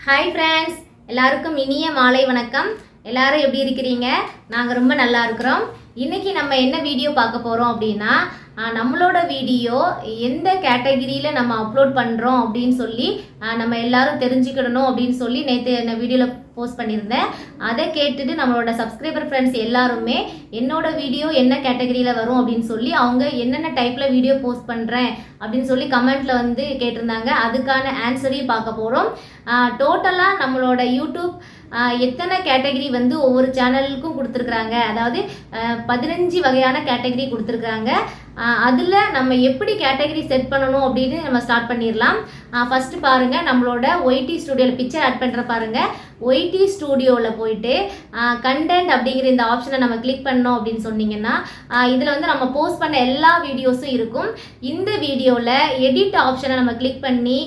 Hi friends, எல்லாருக்கும் இனிய மாலை வணக்கம். எல்லாரும் எப்படி இருக்கிறீங்க? நாங்கள் ரொம்ப நல்லா இருக்கிறோம். இன்றைக்கி நம்ம என்ன வீடியோ பார்க்க போகிறோம் அப்படின்னா, நம்மளோட வீடியோ எந்த கேட்டகிரியில் நம்ம அப்லோட் பண்ணுறோம் அப்படின்னு சொல்லி நம்ம எல்லாரும் தெரிஞ்சுக்கிடணும் அப்படின்னு சொல்லி நேற்று நான் வீடியோவில் போஸ்ட் பண்ணியிருந்தேன். அதை கேட்டுட்டு நம்மளோட சப்ஸ்கிரைபர் ஃப்ரெண்ட்ஸ் எல்லாருமே என்னோட வீடியோ என்ன கேட்டகிரியில் வரும் அப்படின்னு சொல்லி அவங்க என்னென்ன டைப்பில் வீடியோ போஸ்ட் பண்ணுறேன் அப்படின்னு சொல்லி கமெண்ட்டில் வந்து கேட்டிருந்தாங்க. அதுக்கான ஆன்சரையும் பார்க்க போகிறோம். டோட்டலாக நம்மளோட யூடியூப் எத்தனை கேட்டகிரி வந்து ஒவ்வொரு சேனலுக்கும் கொடுத்துருக்குறாங்க, அதாவது 15 வகையான கேட்டகிரி கொடுத்துருக்குறாங்க. அதில் நம்ம எப்படி கேட்டகிரி செட் பண்ணணும் அப்படின்னு நம்ம ஸ்டார்ட் பண்ணிடலாம். ஃபஸ்ட்டு பாருங்கள், நம்மளோட ஒய்டி ஸ்டூடியோவில் பிக்சர் ஆட் பண்ணுற பாருங்கள். ஒய்டி ஸ்டூடியோவில் போயிட்டு கண்டென்ட் அப்படிங்கிற இந்த ஆப்ஷனை நம்ம கிளிக் பண்ணோம் அப்படின்னு சொன்னீங்கன்னா இதில் வந்து நம்ம போஸ்ட் பண்ண எல்லா வீடியோஸும் இருக்கும். இந்த வீடியோவில் எடிட் ஆப்ஷனை நம்ம கிளிக் பண்ணி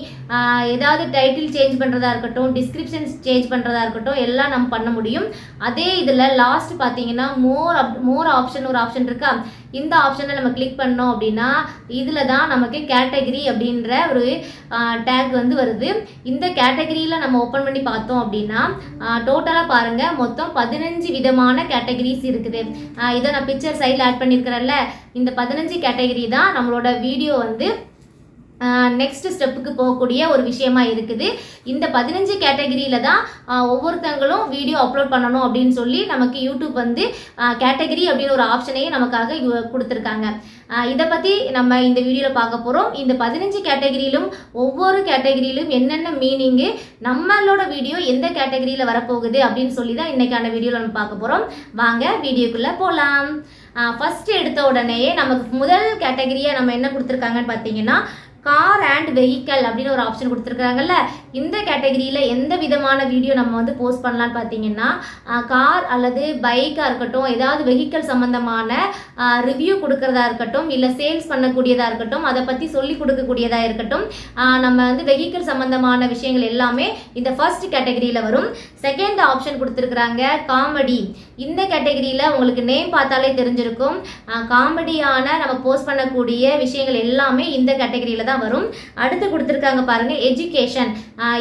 ஏதாவது டைட்டில் சேஞ்ச் பண்ணுறதா இருக்கட்டும், டிஸ்கிரிப்ஷன் சேஞ்ச் பண்ணுறதா இருக்கட்டும், எல்லாம் நம்ம பண்ண முடியும். அதே இதில் லாஸ்ட் பார்த்தீங்கன்னா மோர் ஆப்ஷன் ஒரு ஆப்ஷன் இருக்கா, இந்த ஆப்ஷனை நம்ம கிளிக் பண்ணோம் அப்படின்னா இதில் தான் நமக்கு கேட்டகிரி அப்படின்ற ஒரு டேக் வந்து வருது. இந்த கேட்டகிரியில் நம்ம ஓப்பன் பண்ணி பார்த்தோம் அப்படின்னா டோட்டலாக பாருங்கள், மொத்தம் 15 விதமான கேட்டகிரிஸ் இருக்குது. இதை நான் பிக்சர் சைடில் ஆட் பண்ணியிருக்கிறேன்ல, இந்த 15 கேட்டகிரி தான் நம்மளோட வீடியோ வந்து நெக்ஸ்ட் ஸ்டெப்புக்கு போகக்கூடிய ஒரு விஷயமா இருக்குது. இந்த 15 கேட்டகிரியில் தான் ஒவ்வொருத்தங்களும் வீடியோ அப்லோட் பண்ணணும் அப்படின்னு சொல்லி நமக்கு யூடியூப் வந்து கேட்டகிரி அப்படின்னு ஒரு ஆப்ஷனையே நமக்காக கொடுத்துருக்காங்க. இதை பற்றி நம்ம இந்த வீடியோவில் பார்க்க போகிறோம். இந்த 15 கேட்டகிரியிலும் ஒவ்வொரு கேட்டகிரியிலும் என்னென்ன மீனிங்கு, நம்மளோட வீடியோ எந்த கேட்டகிரியில் வரப்போகுது அப்படின்னு சொல்லி தான் இன்றைக்கான வீடியோவில் நம்ம பார்க்க போகிறோம். வாங்க வீடியோக்குள்ளே போகலாம். ஃபஸ்ட்டு எடுத்த உடனேயே நமக்கு முதல் கேட்டகிரியை நம்ம என்ன கொடுத்துருக்காங்கன்னு பார்த்தீங்கன்னா கார் அண்ட் வெஹிக்கல் அப்படின்னு ஒரு ஆப்ஷன் கொடுத்துருக்காங்கல்ல. இந்த கேட்டகிரியில் எந்த விதமான வீடியோ நம்ம வந்து போஸ்ட் பண்ணலான்னு பார்த்தீங்கன்னா கார் அல்லது பைக்காக இருக்கட்டும், ஏதாவது வெஹிக்கல் சம்மந்தமான ரிவ்யூ கொடுக்கறதா இருக்கட்டும், இல்லை சேல்ஸ் பண்ணக்கூடியதாக இருக்கட்டும், அதை பற்றி சொல்லி கொடுக்கக்கூடியதாக இருக்கட்டும், நம்ம வந்து வெஹிக்கல் சம்மந்தமான விஷயங்கள் எல்லாமே இந்த ஃபர்ஸ்ட் கேட்டகிரியில் வரும். செகண்ட் ஆப்ஷன் கொடுத்துருக்குறாங்க காமெடி. இந்த கேட்டகிரியில் உங்களுக்கு நேம் பார்த்தாலே தெரிஞ்சிருக்கும், காமெடியான நம்ம போஸ்ட் பண்ணக்கூடிய விஷயங்கள் எல்லாமே இந்த கேட்டகிரியில் தான் வரும். அடுத்து கொடுத்துருக்காங்க பாருங்க எஜுகேஷன்.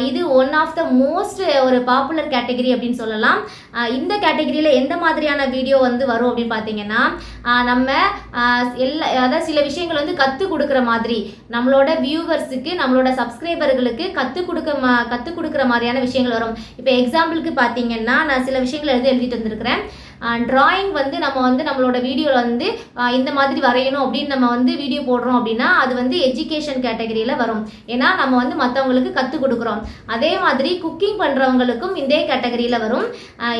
இது ஒன் ஆஃப் த மோஸ்ட் ஒரு பாப்புலர் கேட்டகிரி அப்படின்னு சொல்லலாம். இந்த கேட்டகிரியில் எந்த மாதிரியான வீடியோ வந்து வரும் அப்படின்னு பார்த்தீங்கன்னா நம்ம அதாவது சில விஷயங்கள் வந்து கற்றுக் கொடுக்குற மாதிரி, நம்மளோட வியூவர்ஸுக்கு நம்மளோட சப்ஸ்கிரைபர்களுக்கு கற்றுக் கொடுக்குற மாதிரியான விஷயங்கள் வரும். இப்போ எக்ஸாம்பிளுக்கு பார்த்தீங்கன்னா நான் சில விஷயங்கள் எழுதிட்டு வந்திருக்கிறேன். ட்ராயிங் வந்து நம்ம வந்து நம்மளோட வீடியோவில் வந்து இந்த மாதிரி வரையணும் அப்படின்னு நம்ம வந்து வீடியோ போடுறோம் அப்படின்னா அது வந்து எஜுகேஷன் கேட்டகிரியில் வரும். ஏன்னா நம்ம வந்து மற்றவங்களுக்கு கற்றுக் கொடுக்குறோம். அதே மாதிரி குக்கிங் பண்ணுறவங்களுக்கும் இந்த கேட்டகிரியில் வரும்.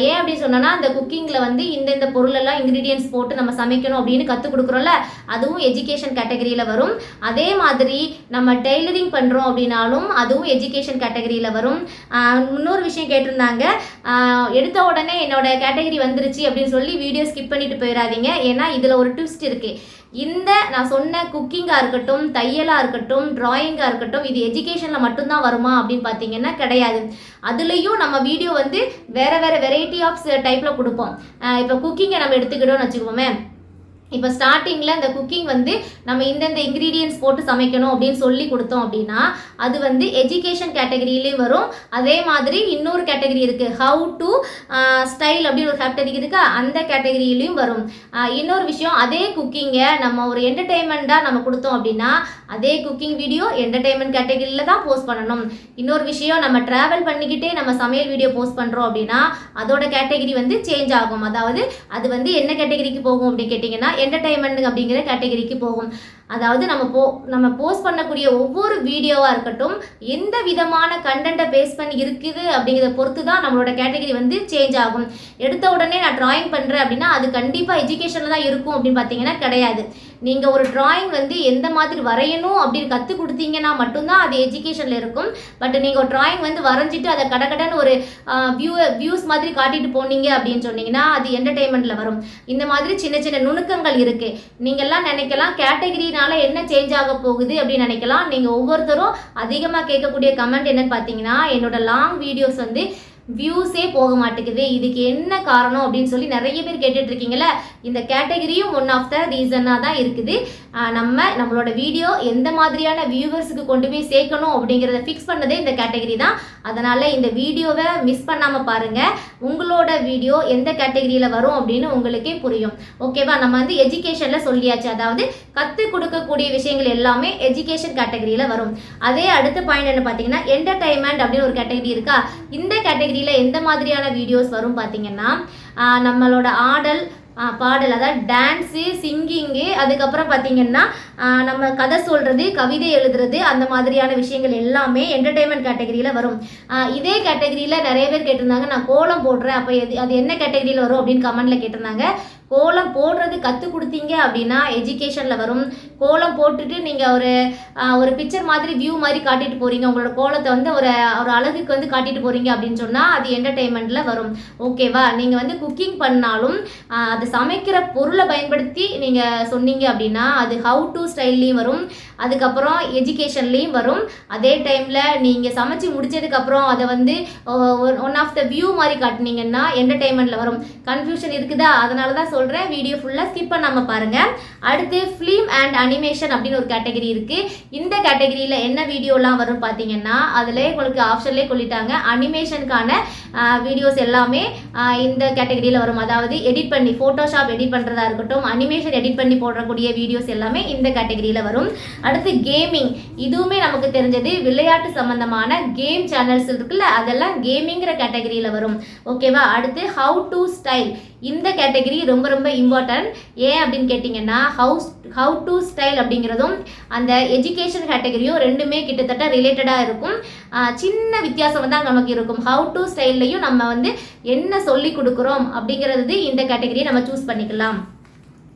ஏன் அப்படின்னு சொன்னோன்னா அந்த குக்கிங்கில் வந்து இந்த பொருளெல்லாம் இன்க்ரீடியன்ஸ் போட்டு நம்ம சமைக்கணும் அப்படின்னு கற்றுக் கொடுக்குறோம்ல, அதுவும் எஜுகேஷன் கேட்டகிரியில் வரும். அதே மாதிரி நம்ம டெய்லரிங் பண்ணுறோம் அப்படின்னாலும் அதுவும் எஜுகேஷன் கேட்டகிரியில் வரும். இன்னொரு விஷயம் கேட்டிருந்தாங்க, எடுத்த உடனே என்னோட கேட்டகிரி வந்துருச்சு அப்படின்னு சொல்லி வீடியோ ஸ்கிப் பண்ணிட்டு போயிடாதீங்க. ஏன்னா இதில் ஒரு ட்விஸ்ட் இருக்குது. இந்த நான் சொன்ன குக்கிங்காக இருக்கட்டும், தையலாக இருக்கட்டும், ட்ராயிங்காக இருக்கட்டும், இது எஜுகேஷனில் மட்டும்தான் வருமா அப்படின்னு பார்த்தீங்கன்னா கிடையாது. அதுலேயும் நம்ம வீடியோ வந்து வேறு வெரைட்டி ஆஃப் டைப்பில் கொடுப்போம். இப்போ குக்கிங்கை நம்ம எடுத்துக்கிட்டோம்னு வச்சுக்கோமே, இப்போ ஸ்டார்டிங்கில் இந்த குக்கிங் வந்து நம்ம இந்தந்த இன்க்ரீடியன்ஸ் போட்டு சமைக்கணும் அப்படின்னு சொல்லி கொடுத்தோம் அப்படின்னா அது வந்து எஜுகேஷன் கேட்டகிரியிலையும் வரும். அதே மாதிரி இன்னொரு கேட்டகிரி இருக்குது, ஹவு டு ஸ்டைல் அப்படின்னு ஒரு கேட்டகிரி இருக்கா, அந்த கேட்டகிரியிலையும் வரும். இன்னொரு விஷயம், அதே குக்கிங்கை நம்ம ஒரு என்டர்டெயின்மெண்ட்டாக நம்ம கொடுத்தோம் அப்படின்னா அதே குக்கிங் வீடியோ என்டர்டெயின்மெண்ட் கேட்டகிரியில் தான் போஸ்ட் பண்ணணும். இன்னொரு விஷயம், நம்ம ட்ராவல் பண்ணிக்கிட்டே நம்ம சமையல் வீடியோ போஸ்ட் பண்ணுறோம் அப்படின்னா அதோட கேட்டகிரி வந்து சேஞ்ச் ஆகும். அதாவது அது வந்து என்ன கேட்டகிரிக்கு போகும் அப்படின்னு கேட்டிங்கன்னா என்டர்டெயின்மெண்ட் அப்படிங்கிற கேட்டகிரிக்கு போகும். அதாவது நம்ம போஸ்ட் பண்ணக்கூடிய ஒவ்வொரு வீடியோவாக இருக்கட்டும், எந்த விதமான கண்டென்ட்டை பேஸ் பண்ணி இருக்குது அப்படிங்கிறத பொறுத்து தான் நம்மளோட கேட்டகிரி வந்து சேஞ்ச் ஆகும். எடுத்த உடனே நான் ட்ராயிங் பண்ணுறேன் அப்படின்னா அது கண்டிப்பாக எஜுகேஷனில் தான் இருக்கும் அப்படின்னு பார்த்தீங்கன்னா கிடையாது. நீங்கள் ஒரு ட்ராயிங் வந்து எந்த மாதிரி வரையணும் அப்படின்னு கற்றுக் கொடுத்தீங்கன்னா மட்டும்தான் அது எஜுகேஷனில் இருக்கும். பட் நீங்கள் ஒரு ட்ராயிங் வந்து வரைஞ்சிட்டு அதை கடன்னு ஒரு வியூஸ் மாதிரி காட்டிட்டு போனீங்க அப்படின்னு சொன்னீங்கன்னா அது என்டர்டெயின்மெண்ட்டில் வரும். இந்த மாதிரி சின்ன சின்ன நுணுக்கங்கள் இருக்குது. நீங்கள்லாம் நினைக்கலாம் கேட்டகிரினால என்ன சேஞ்ச் ஆக போகுது அப்படின்னு நினைக்கலாம். நீங்கள் ஒவ்வொருத்தரும் அதிகமாக கேட்கக்கூடிய கமெண்ட் என்னன்னு பார்த்தீங்கன்னா என்னோட லாங் வீடியோஸ் வந்து வியூஸே போக மாட்டேங்குது, இதுக்கு என்ன காரணம் அப்படின்னு சொல்லி நிறைய பேர் கேட்டுட்டு இருக்கீங்களே. இந்த கேட்டகரியும் ஒன் ஆஃப் த ரீசனாக தான் இருக்குது. நம்மளோட வீடியோ எந்த மாதிரியான வியூவர்ஸுக்கு கொண்டு போய் சேர்க்கணும் அப்படிங்கிறத ஃபிக்ஸ் பண்ணதே இந்த கேட்டகரி தான். அதனால் இந்த வீடியோவை மிஸ் பண்ணாமல் பாருங்கள். உங்களோட வீடியோ எந்த கேட்டகரியில் வரும் அப்படின்னு உங்களுக்கே புரியும். ஓகேவா? நம்ம வந்து எஜுகேஷனில் சொல்லியாச்சு, அதாவது கற்றுக் கொடுக்கக்கூடிய விஷயங்கள் எல்லாமே எஜுகேஷன் கேட்டகரியில் வரும். அதே அடுத்த பாயிண்ட் என்ன பார்த்தீங்கன்னா என்டர்டைன்மெண்ட் அப்படின்னு ஒரு கேட்டகரி இருக்கா. இந்த கேட்டகரியில் எந்த மாதிரியான வீடியோஸ் வரும் பார்த்தீங்கன்னா நம்மளோட ஆடல் பாடல், அதாவது டான்ஸு, சிங்கிங்கு, அதுக்கப்புறம் பார்த்தீங்கன்னா நம்ம கதை சொல்கிறது, கவிதை எழுதுறது, அந்த மாதிரியான விஷயங்கள் எல்லாமே என்டர்டெயின்மெண்ட் கேட்டகரியில் வரும். இதே கேட்டகரியில் நிறைய பேர் கேட்டிருந்தாங்க, நான் கோலம் போடுறேன், அப்போ அது என்ன கேட்டகரியில் வரும் அப்படின்னு கமெண்டில் கேட்டிருந்தாங்க. கோலம் போடுறது கற்றுக் கொடுத்தீங்க அப்படின்னா எஜுகேஷனில் வரும். கோலம் போட்டுட்டு நீங்கள் ஒரு பிக்சர் மாதிரி வியூ மாதிரி காட்டிட்டு போகிறீங்க, உங்களோட கோலத்தை வந்து ஒரு அழகுக்கு வந்து காட்டிட்டு போகிறீங்க அப்படின்னு சொன்னால் அது என்டர்டெயின்மெண்ட்டில் வரும். ஓகேவா? நீங்கள் வந்து குக்கிங் பண்ணாலும் அது சமைக்கிற பொருளை பயன்படுத்தி நீங்கள் சொன்னீங்க அப்படின்னா அது ஹவு டு ஸ்டைல்லையும் வரும், அதுக்கப்புறம் எஜுகேஷன்லேயும் வரும். அதே டைமில் நீங்கள் சமைச்சு முடிச்சதுக்கப்புறம் அதை வந்து ஒன் ஆஃப் த வியூ மாதிரி காட்டினீங்கன்னா என்டர்டெயின்மெண்ட்டில் வரும். கன்ஃபியூஷன் இருக்குதா? அதனால தான் சொல்கிறேன், வீடியோ ஃபுல்லாக ஸ்கிப் பண்ணாமல் பாருங்கள். அடுத்து ஃபிலிம் அண்ட் அனிமேஷன் அப்படின்னு ஒரு கேட்டகரி இருக்குது. இந்த கேட்டகரியில் என்ன வீடியோலாம் வரும் பார்த்தீங்கன்னா அதில் உங்களுக்கு ஆப்ஷன்லேயே சொல்லிட்டாங்க, அனிமேஷனுக்கான வீடியோஸ் எல்லாமே இந்த கேட்டகரியில் வரும். அதாவது எடிட் பண்ணி ஃபோட்டோஷாப் எடிட் பண்ணுறதா இருக்கட்டும், அனிமேஷன் எடிட் பண்ணி போடக்கூடிய வீடியோஸ் எல்லாமே இந்த கேட்டகரியில் வரும். அடுத்து கேமிங், இதுவுமே நமக்கு தெரிஞ்சது, விளையாட்டு சம்பந்தமான கேம் சேனல்ஸ் இருக்குல்ல, அதெல்லாம் கேமிங்கிற கேட்டகரியில் வரும். ஓகேவா? அடுத்து ஹவு டு ஸ்டைல், இந்த கேட்டகரி ரொம்ப ரொம்ப இம்பார்ட்டன்ட். ஏன் அப்படின்னு கேட்டிங்கன்னா ஹவு டு ஸ்டைல் அப்படிங்கிறதும் அந்த எஜுகேஷன் கேட்டகரியும் ரெண்டுமே கிட்டத்தட்ட ரிலேட்டடாக இருக்கும். சின்ன வித்தியாசம் தான் நமக்கு இருக்கும். ஹவு டு ஸ்டைல்லையும் நம்ம வந்து என்ன சொல்லி கொடுக்குறோம் அப்படிங்கிறது இந்த கேட்டகரியை நம்ம சூஸ் பண்ணிக்கலாம்.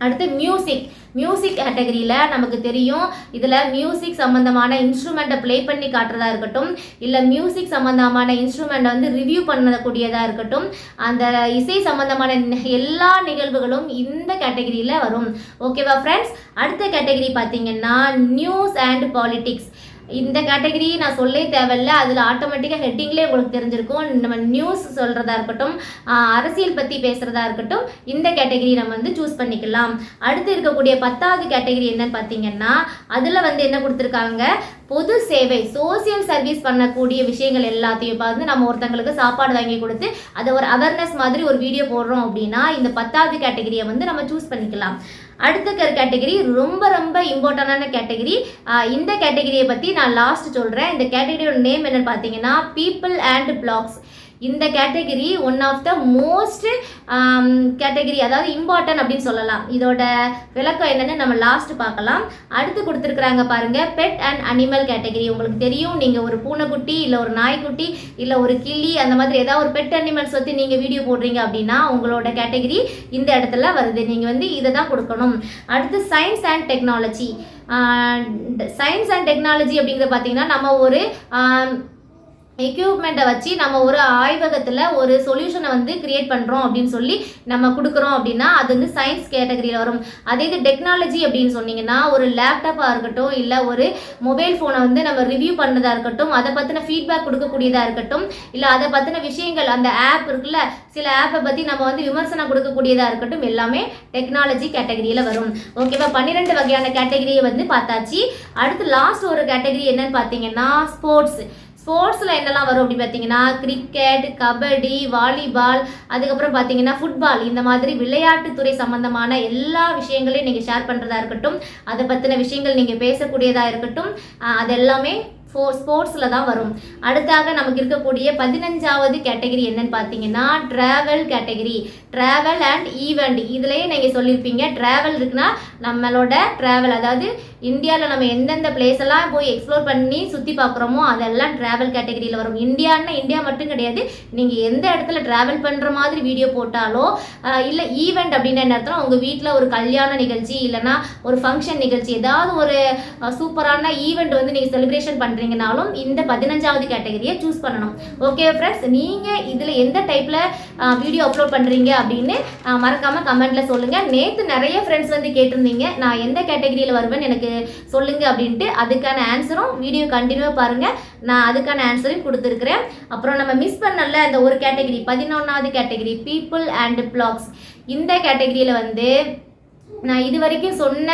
அடுத்து மியூசிக் கேட்டகரியில் நமக்கு தெரியும், இதில் மியூசிக் சம்மந்தமான இன்ஸ்ட்ருமெண்ட்டை ப்ளே பண்ணி காட்டுறதா இருக்கட்டும், இல்லை மியூசிக் சம்மந்தமான இன்ஸ்ட்ருமெண்ட்டை வந்து ரிவ்யூ பண்ணக்கூடியதாக இருக்கட்டும், அந்த இசை சம்மந்தமான எல்லா நிகழ்வுகளும் இந்த கேட்டகரியில் வரும். ஓகேவா ஃப்ரெண்ட்ஸ்? அடுத்த கேட்டகரி பார்த்தீங்கன்னா நியூஸ் அண்ட் பாலிட்டிக்ஸ். இந்த கேட்டகரி நான் சொல்லே தேவையில்லை, அதில் ஆட்டோமேட்டிக்காக ஹெட்டிங்லேயே உங்களுக்கு தெரிஞ்சிருக்கும். நம்ம நியூஸ் சொல்கிறதா இருக்கட்டும், அரசியல் பற்றி பேசுகிறதா இருக்கட்டும், இந்த கேட்டகரி நம்ம வந்து சூஸ் பண்ணிக்கலாம். அடுத்து இருக்கக்கூடிய 10வது கேட்டகரி என்னன்னு பார்த்தீங்கன்னா அதில் வந்து என்ன கொடுத்துருக்காங்க, பொது சேவை, சோசியல் சர்வீஸ் பண்ணக்கூடிய விஷயங்கள் எல்லாத்தையும். இப்போ வந்து நம்ம ஒருத்தங்களுக்கு சாப்பாடு வாங்கி கொடுத்து அதை ஒரு அவேர்னஸ் மாதிரி ஒரு வீடியோ போடுறோம் அப்படின்னா இந்த 10வது கேட்டகரியை வந்து நம்ம சூஸ் பண்ணிக்கலாம். அடுத்த கேட்டகரி ரொம்ப ரொம்ப இம்பார்ட்டண்டான கேட்டகரி. இந்த கேட்டகரியை பற்றி நான் லாஸ்ட் சொல்கிறேன். இந்த கேட்டகரியோட நேம் என்னன்னு பார்த்தீங்கன்னா பீப்புள் அண்ட் பிளாக்ஸ். இந்த category one of the most category, அதாவது இம்பார்ட்டன்ட் அப்படின்னு சொல்லலாம். இதோட விளக்கம் என்னன்னு நம்ம லாஸ்ட் பார்க்கலாம். அடுத்து கொடுத்துருக்குறாங்க பாருங்க, பெட் அண்ட் அனிமல் கேட்டகரி. உங்களுக்கு தெரியும், நீங்கள் ஒரு பூனைக்குட்டி இல்லை ஒரு நாய்க்குட்டி இல்லை ஒரு கிளி அந்த மாதிரி ஏதாவது ஒரு பெட் அனிமல்ஸ் பற்றி நீங்கள் வீடியோ போடுறீங்க அப்படின்னா உங்களோட கேட்டகரி இந்த இடத்துல வருது. நீங்கள் வந்து இதை தான் கொடுக்கணும். அடுத்து science and technology. Science and technology அப்படிங்கிறது பார்த்தீங்கன்னா நம்ம ஒரு எக்யூப்மெண்ட்டை வச்சு நம்ம ஒரு ஆய்வகத்தில் ஒரு சொல்யூஷனை வந்து கிரியேட் பண்ணுறோம் அப்படின்னு சொல்லி நம்ம கொடுக்குறோம் அப்படின்னா அது வந்து சயின்ஸ் கேட்டகரியில் வரும். அதே இது டெக்னாலஜி அப்படின்னு சொன்னீங்கன்னா ஒரு லேப்டாப்பாக இருக்கட்டும், இல்லை ஒரு மொபைல் ஃபோனை வந்து நம்ம ரிவ்யூ பண்ணுறதா இருக்கட்டும், அதை பற்றின ஃபீட்பேக் கொடுக்கக்கூடியதாக இருக்கட்டும், இல்லை அதை பற்றின விஷயங்கள், அந்த ஆப் இருக்குல்ல, சில ஆப்பை பற்றி நம்ம வந்து விமர்சனம் கொடுக்கக்கூடியதாக இருக்கட்டும், எல்லாமே டெக்னாலஜி கேட்டகரியில் வரும். ஓகேவா? 12 வகையான கேட்டகரியை வந்து பார்த்தாச்சு. அடுத்து லாஸ்ட் ஒரு கேட்டகரி என்னன்னு பார்த்தீங்கன்னா ஸ்போர்ட்ஸில் என்னெல்லாம் வரும் அப்படின்னு பார்த்தீங்கன்னா கிரிக்கெட், கபடி, வாலிபால், அதுக்கப்புறம் பார்த்தீங்கன்னா ஃபுட்பால், இந்த மாதிரி விளையாட்டுத்துறை சம்மந்தமான எல்லா விஷயங்களையும் நீங்கள் ஷேர் பண்ணுறதா இருக்கட்டும், அதை பற்றின விஷயங்கள் நீங்கள் பேசக்கூடியதாக இருக்கட்டும், அது எல்லாமே ஸ்போர்ட்ஸில் தான் வரும். அடுத்தாக நமக்கு இருக்கக்கூடிய 15வது கேட்டகரி என்னன்னு பார்த்தீங்கன்னா travel category. Travel and event, இதுலேயே நீங்கள் சொல்லியிருப்பீங்க ட்ராவல் இருக்குன்னா நம்மளோட ட்ராவல், அதாவது இந்தியாவில் நம்ம எந்தெந்த பிளேஸ் எல்லாம் போய் எக்ஸ்ப்ளோர் பண்ணி சுற்றி பார்க்குறோமோ அதெல்லாம் ட்ராவல் கேட்டகரியில் வரும். இந்தியான்னா இந்தியா மட்டும் கிடையாது, நீங்கள் எந்த இடத்துல ட்ராவல் பண்ணுற மாதிரி வீடியோ போட்டாலோ, இல்லை ஈவெண்ட் அப்படின்னு என்ன அர்த்தம், உங்கள் வீட்டில் ஒரு கல்யாண நிகழ்ச்சி இல்லைனா ஒரு ஃபங்க்ஷன் நிகழ்ச்சி, ஏதாவது ஒரு சூப்பரான ஈவெண்ட் வந்து நீங்கள் செலிப்ரேஷன் பண்ணுறீங்கனாலும் இந்த 15வது கேட்டகரியை சூஸ் பண்ணணும். ஓகே ஃப்ரெண்ட்ஸ், நீங்கள் இதில் எந்த டைப்பில் வீடியோ அப்லோட் பண்ணுறீங்க அப்படின்னு மறக்காமல் கமெண்ட்டில் சொல்லுங்கள். நேற்று நிறைய ஃப்ரெண்ட்ஸ் வந்து கேட்டிருந்தீங்க நான் எந்த கேட்டகரியில் வருவேன்னு எனக்கு சொல்லுங்கள் அப்படின்ட்டு. அதுக்கான ஆன்சரும் வீடியோ கண்டினியூவாக பாருங்கள், நான் அதுக்கான ஆன்சரையும் கொடுத்துருக்குறேன். அப்புறம் நம்ம மிஸ் பண்ணல அந்த ஒரு கேட்டகரி 11வது கேட்டகரி பீப்புள் அண்ட் பிளாக்ஸ். இந்த கேட்டகரியில் வந்து நான் இது வரைக்கும் சொன்ன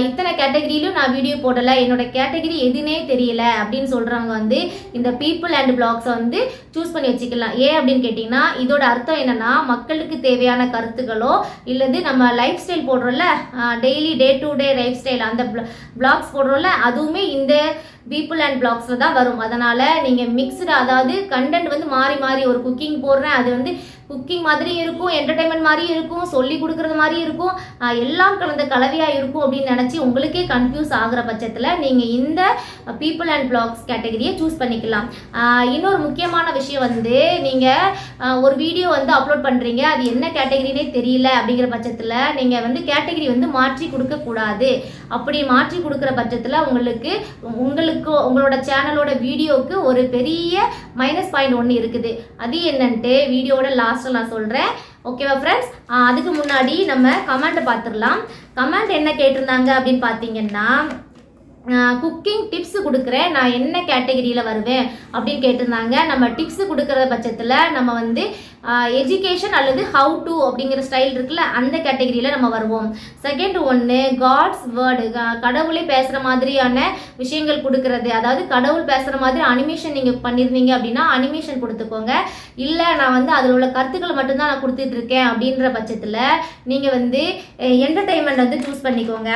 இத்தனை கேட்டகரியிலும் நான் வீடியோ போடலை, என்னோட கேட்டகரி எதுனே தெரியல அப்படின்னு சொல்கிறவங்க வந்து இந்த பீப்புள் அண்ட் பிளாக்ஸை வந்து சூஸ் பண்ணி வச்சுக்கலாம். ஏன் அப்படின்னு கேட்டிங்கன்னா இதோட அர்த்தம் என்னென்னா மக்களுக்கு தேவையான கருத்துக்களோ இல்லது நம்ம லைஃப் ஸ்டைல் போடுறோம்ல, daily day to day life style அந்த பிளாக்ஸ் போடுறோம்ல, அதுவுமே இந்த பீப்புள் அண்ட் பிளாக்ஸில் தான் வரும். அதனால் நீங்கள் மிக்ஸ்டு, அதாவது கண்டென்ட் வந்து மாறி மாறி, ஒரு குக்கிங் போடுறேன் அது வந்து குக்கிங் மாதிரியும் இருக்கும், என்டர்டைன்மெண்ட் மாதிரியும் இருக்கும், சொல்லி கொடுக்குறது மாதிரியும் இருக்கும், எல்லாம் கலந்த கலவையாக இருக்கும் அப்படின்னு நினச்சி உங்களுக்கே கன்ஃபியூஸ் ஆகிற பட்சத்தில் நீங்கள் இந்த பீப்புள் அண்ட் பிளாக்ஸ் கேட்டகரியை சூஸ் பண்ணிக்கலாம். இன்னொரு முக்கியமான விஷயம் வந்து நீங்கள் ஒரு வீடியோ வந்து அப்லோட் பண்ணுறீங்க, அது என்ன கேட்டகரினே தெரியல அப்படிங்கிற பட்சத்தில் நீங்கள் வந்து கேட்டகரி வந்து மாற்றி கொடுக்கக்கூடாது. அப்படி மாற்றி கொடுக்குற பட்சத்தில் உங்களுக்கு உங்களோட சேனலோட வீடியோவுக்கு ஒரு பெரிய மைனஸ் பாயிண்ட் ஒன்று இருக்குது. அது என்னன்ட்டு வீடியோட லாஸ்ட்டில் நான் சொல்கிறேன். ஓகேவா ஃப்ரெண்ட்ஸ்? அதுக்கு முன்னாடி நம்ம கமெண்ட்டை பார்த்துடலாம். கமெண்ட் என்ன கேட்டிருந்தாங்க அப்படின்னு பார்த்தீங்கன்னா, குக்கிங் டிப்ஸ் கொடுக்குறேன், நான் என்ன கேட்டகரியில் வருவேன் அப்படின்னு கேட்டிருந்தாங்க. நம்ம டிப்ஸ் கொடுக்குற பட்சத்தில் நம்ம வந்து எஜுகேஷன் அல்லது ஹவு டு அப்படிங்கிற ஸ்டைல் இருக்குல்ல, அந்த கேட்டகரியில் நம்ம வருவோம். செகண்ட் ஒன்று காட்ஸ் வேர்டு, கடவுளே பேசுகிற மாதிரியான விஷயங்கள் கொடுக்குறது, அதாவது கடவுள் பேசுகிற மாதிரி அனிமேஷன் நீங்கள் பண்ணியிருந்தீங்க அப்படின்னா அனிமேஷன் கொடுத்துக்கோங்க. இல்லை நான் வந்து அதில் உள்ள கருத்துக்களை மட்டும்தான் நான் கொடுத்துட்ருக்கேன் அப்படின்ற பட்சத்தில் நீங்கள் வந்து என்டர்டெயின்மெண்ட் வந்து சூஸ் பண்ணிக்கோங்க.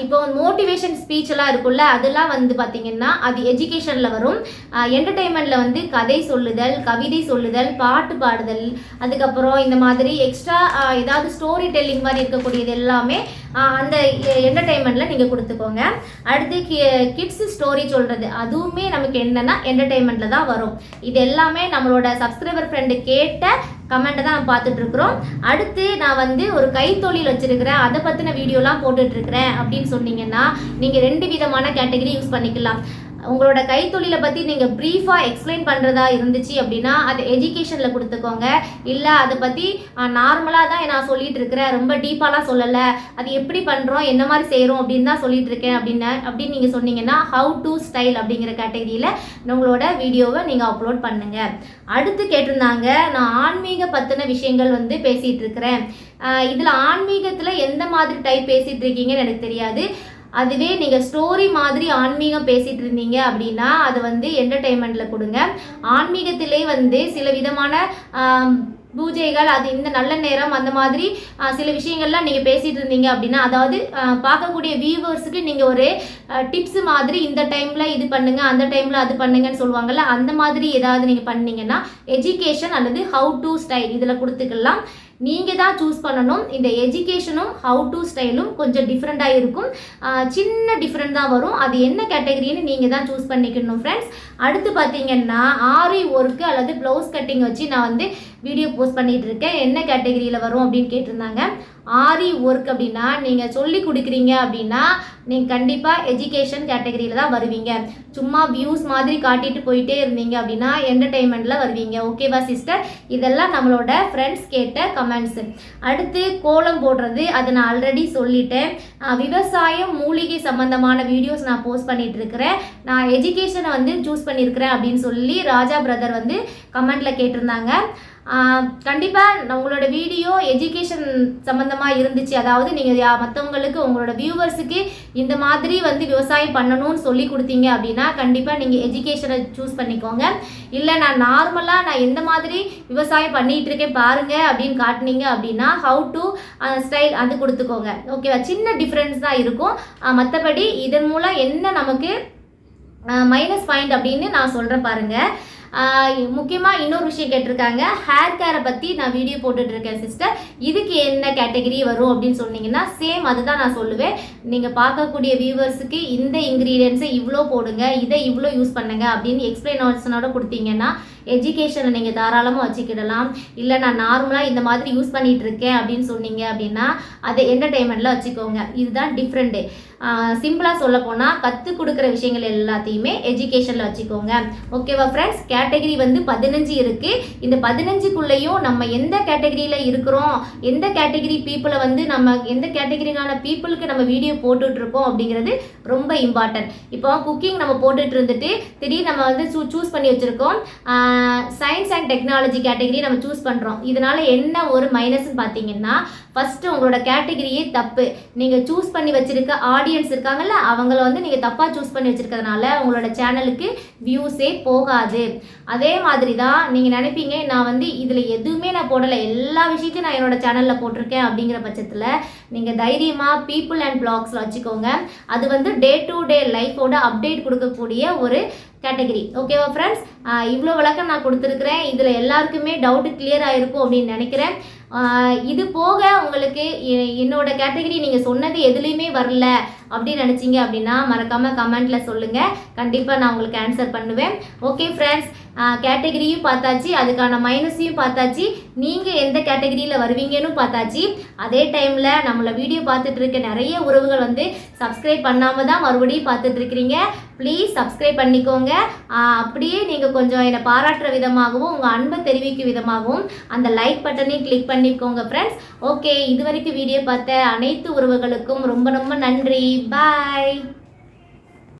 இப்போ மோட்டிவேஷன் ஸ்பீச் எல்லாம் இருக்குல்ல, அதெல்லாம் வந்து பார்த்தீங்கன்னா அது எஜுகேஷனில் வரும். என்டர்டெயின்மெண்ட்டில் வந்து கதை சொல்லுதல், கவிதை சொல்லுதல், பாட்டு பாடுதல், அதுக்கப்புறம் இந்த மாதிரி எக்ஸ்ட்ரா ஏதாவது ஸ்டோரி டெல்லிங் மாதிரி இருக்கக்கூடியது எல்லாமே அந்த என்டர்டெயின்மெண்ட்டில் நீங்கள் கொடுத்துக்கோங்க. அடுத்து கிட்ஸ் ஸ்டோரி சொல்கிறது, அதுவுமே நமக்கு என்னென்னா என்டர்டெயின்மெண்ட்டில் தான் வரும். இது எல்லாமே நம்மளோட சப்ஸ்கிரைபர் ஃப்ரெண்டு கேட்ட கமெண்ட்டை தான் நம்ம பார்த்துட்ருக்குறோம். அடுத்து நான் வந்து ஒரு கைத்தொழில் வச்சுருக்கிறேன், அதை பற்றின வீடியோலாம் போட்டுட்ருக்கிறேன் அப்படின்னு சொன்னீங்கன்னா நீங்கள் 2 விதமான கேட்டகரி யூஸ் பண்ணிக்கலாம். உங்களோட கைத்தொழிலை பற்றி நீங்கள் ப்ரீஃபாக எக்ஸ்பிளைன் பண்ணுறதா இருந்துச்சு அப்படின்னா அது எஜுகேஷனில் கொடுத்துக்கோங்க. இல்லை அதை பற்றி நார்மலாக தான் நான் இருக்கிறேன், ரொம்ப டீப்பாலாம் சொல்லலை, அது எப்படி பண்ணுறோம் என்ன மாதிரி செய்கிறோம் அப்படின்னு தான் இருக்கேன் அப்படின்னு நீங்கள் சொன்னீங்கன்னா ஹவு டு ஸ்டைல் அப்படிங்கிற கேட்டகரியில் உங்களோட வீடியோவை நீங்கள் அப்லோட் பண்ணுங்கள். அடுத்து கேட்டிருந்தாங்க, நான் ஆன்மீக பற்றின விஷயங்கள் வந்து பேசிகிட்டு இருக்கிறேன், இதில் ஆன்மீகத்தில் எந்த மாதிரி டைப் பேசிகிட்டு இருக்கீங்கன்னு எனக்கு தெரியாது. அதுவே நீங்கள் ஸ்டோரி மாதிரி ஆன்மீகம் பேசிகிட்டு இருந்தீங்க அப்படின்னா அது வந்து என்டர்டெயின்மெண்ட்டில் கொடுங்க. ஆன்மீகத்திலே வந்து சில விதமான பூஜைகள், அது இந்த நல்ல நேரம், அந்த மாதிரி சில விஷயங்கள்லாம் நீங்கள் பேசிகிட்டு இருந்தீங்க அப்படின்னா, அதாவது பார்க்கக்கூடிய வியூவர்ஸுக்கு நீங்கள் ஒரு டிப்ஸ் மாதிரி இந்த டைமில் இது பண்ணுங்கள், அந்த டைமில் அது பண்ணுங்கன்னு சொல்லுவாங்கள்ல, அந்த மாதிரி ஏதாவது நீங்கள் பண்ணீங்கன்னா எஜுகேஷன் அல்லது ஹவு டு ஸ்டைல் இதில் கொடுத்துக்கலாம். நீங்கள் தான் சூஸ் பண்ணணும். இந்த எஜுகேஷனும் ஹவு டு ஸ்டைலும் கொஞ்சம் டிஃப்ரெண்ட்டாக இருக்கும், சின்ன டிஃப்ரெண்ட் தான் வரும். அது என்ன கேட்டகரின்னு நீங்கள் தான் சூஸ் பண்ணிக்கணும் ஃப்ரெண்ட்ஸ். அடுத்து பார்த்தீங்கன்னா ஆரி ஒர்க்கு அல்லது ப்ளவுஸ் கட்டிங் வச்சு நான் வந்து வீடியோ போஸ்ட் பண்ணிகிட்டு இருக்கேன், என்ன கேட்டகரியில் வரும் அப்படின்னு கேட்டிருந்தாங்க. ஆரி ஒர்க் அப்படின்னா நீங்கள் சொல்லி கொடுக்குறீங்க அப்படின்னா நீங்கள் கண்டிப்பாக எஜுகேஷன் கேட்டகரியில் தான் வருவீங்க. சும்மா வியூஸ் மாதிரி காட்டிட்டு போயிட்டே இருந்தீங்க அப்படின்னா என்டர்டெயின்மெண்ட்டில் வருவீங்க. ஓகேவா சிஸ்டர்? இதெல்லாம் நம்மளோட ஃப்ரெண்ட்ஸ் கேட்ட கமெண்ட்ஸு. அடுத்து கோலம் போடுறது, அதை நான் ஆல்ரெடி சொல்லிட்டேன். விவசாயம் மூலிகை சம்மந்தமான வீடியோஸ் நான் போஸ்ட் பண்ணிகிட்டு இருக்கிறேன். நான் எஜுகேஷனை வந்து சூஸ் பண்ணியிருக்கிறேன் அப்படின்னு சொல்லி ராஜா பிரதர் வந்து கமெண்டில் கேட்டிருந்தாங்க. கண்டிப்பாக உங்களோட வீடியோ எஜுகேஷன் சம்மந்தமாக இருந்துச்சு, அதாவது நீங்கள் மற்றவங்களுக்கு உங்களோட வியூவர்ஸுக்கு இந்த மாதிரி வந்து விவசாயம் பண்ணணும்னு சொல்லி கொடுத்தீங்க அப்படின்னா கண்டிப்பாக நீங்கள் எஜுகேஷனை சூஸ் பண்ணிக்கோங்க. இல்லை நான் நார்மலாக நான் எந்த மாதிரி விவசாயம் பண்ணிகிட்டு இருக்கேன் பாருங்கள் அப்படின்னு காட்டினீங்க அப்படின்னா ஹவு டு ஸ்டைல் அது கொடுத்துக்கோங்க. ஓகேவா? சின்ன டிஃப்ரென்ஸ் தான் இருக்கும், மற்றபடி இதன் மூலம் என்ன நமக்கு மைனஸ் பாயிண்ட் அப்படின்னு நான் சொல்கிறேன் பாருங்கள். முக்கியமாக இன்னொரு விஷயம் கேட்டிருக்காங்க, ஹேர் கேரை பற்றி நான் வீடியோ போட்டுட்ருக்கேன் சிஸ்டர், இதுக்கு என்ன கேட்டகரி வரும் அப்படின்னு சொன்னீங்கன்னா சேம் அதுதான் நான் சொல்லுவேன். நீங்கள் பார்க்கக்கூடிய வியூவர்ஸுக்கு இந்த இன்க்ரீடியன்ஸை இவ்வளோ போடுங்க, இதை இவ்வளோ யூஸ் பண்ணுங்க அப்படின்னு எக்ஸ்பிளைனேஷனோட கொடுத்தீங்கன்னா எஜுகேஷனை நீங்கள் தாராளமாக வச்சுக்கிடலாம். இல்லை நான் நார்மலாக இந்த மாதிரி யூஸ் பண்ணிகிட்டு இருக்கேன் அப்படின்னு சொன்னீங்க அப்படின்னா அதை என்டர்டெயின்மெண்ட்டில் வச்சுக்கோங்க. இதுதான் டிஃப்ரெண்ட்டு. சிம்பிளாக சொல்ல போனால் கற்றுக் கொடுக்குற விஷயங்கள் எல்லாத்தையுமே எஜுகேஷனில் வச்சுக்கோங்க. ஓகேவா ஃப்ரெண்ட்ஸ்? கேட்டகரி வந்து 15 இருக்குது. இந்த 15க்குள்ளேயும் நம்ம எந்த கேட்டகரியில் இருக்கிறோம், எந்த கேட்டகரி பீப்புளை வந்து நம்ம எந்த கேட்டகரிக்கான பீப்புளுக்கு நம்ம வீடியோ போட்டுட்ருக்கோம் அப்படிங்கிறது ரொம்ப இம்பார்ட்டன்ட். இப்போ குக்கிங் நம்ம போட்டுட்டு இருந்துட்டு திடீர்னு நம்ம வந்து சூஸ் பண்ணி வச்சுருக்கோம், சயின்ஸ் அண்ட் டெக்னாலஜி கேட்டகரி நம்ம சூஸ் பண்ணுறோம். இதனால் என்ன ஒரு மைனஸ்ன்னு பார்த்தீங்கன்னா, ஃபஸ்ட்டு உங்களோட கேட்டகரியே தப்பு. நீங்கள் சூஸ் பண்ணி வச்சுருக்க ஆடியன்ஸ் இருக்காங்கல்ல, அவங்கள வந்து நீங்கள் தப்பாக சூஸ் பண்ணி வச்சுருக்கிறதுனால உங்களோட சேனலுக்கு வியூஸே போகாது. அதே மாதிரி தான் நீங்கள் நினைப்பீங்க, நான் வந்து இதில் எதுவுமே நான் போடலை, எல்லா விஷயத்தையும் நான் என்னோடய சேனலில் போட்டிருக்கேன் அப்படிங்கிற பட்சத்தில் நீங்கள் தைரியமாக பீப்புள் அண்ட் பிளாக்ஸில் வச்சுக்கோங்க. அது வந்து டே டு டே லைஃபோட அப்டேட் கொடுக்கக்கூடிய ஒரு கேட்டகரி. ஓகேவா ஃப்ரெண்ட்ஸ்? இவ்வளோ விளக்கம் நான் கொடுத்துருக்குறேன். இதில் எல்லாருக்குமே டவுட்டு கிளியர் ஆகிருக்கும் அப்படின்னு நினைக்கிறேன். இது போக உங்களுக்கு என்னோட கேட்டகரி நீங்கள் சொன்னது எதுலேயுமே வரல அப்படின்னு நினச்சிங்க அப்படின்னா மறக்காமல் கமெண்ட்டில் சொல்லுங்கள். கண்டிப்பாக நான் உங்களுக்கு ஆன்சர் பண்ணுவேன். ஓகே ஃப்ரெண்ட்ஸ், கேட்டகரியும் பார்த்தாச்சு, அதுக்கான மைனஸையும் பார்த்தாச்சு, நீங்கள் எந்த கேட்டகரியில் வருவீங்கன்னு பார்த்தாச்சு. அதே டைமில் நம்மளை வீடியோ பார்த்துட்டு இருக்க நிறைய உறவுகள் வந்து சப்ஸ்கிரைப் பண்ணாமல் தான் மறுபடியும் பார்த்துட்ருக்கிறீங்க. ப்ளீஸ் சப்ஸ்கிரைப் பண்ணிக்கோங்க. அப்படியே நீங்கள் கொஞ்சம் என்னை பாராட்டுற விதமாகவும் உங்கள் அன்பை தெரிவிக்கும் விதமாகவும் அந்த லைக் பட்டனையும் கிளிக் பண்ணிக்கோங்க ஃப்ரெண்ட்ஸ். ஓகே, இது வரைக்கும் வீடியோ பார்த்த அனைத்து உறவுகளுக்கும் ரொம்ப ரொம்ப நன்றி. பாய்.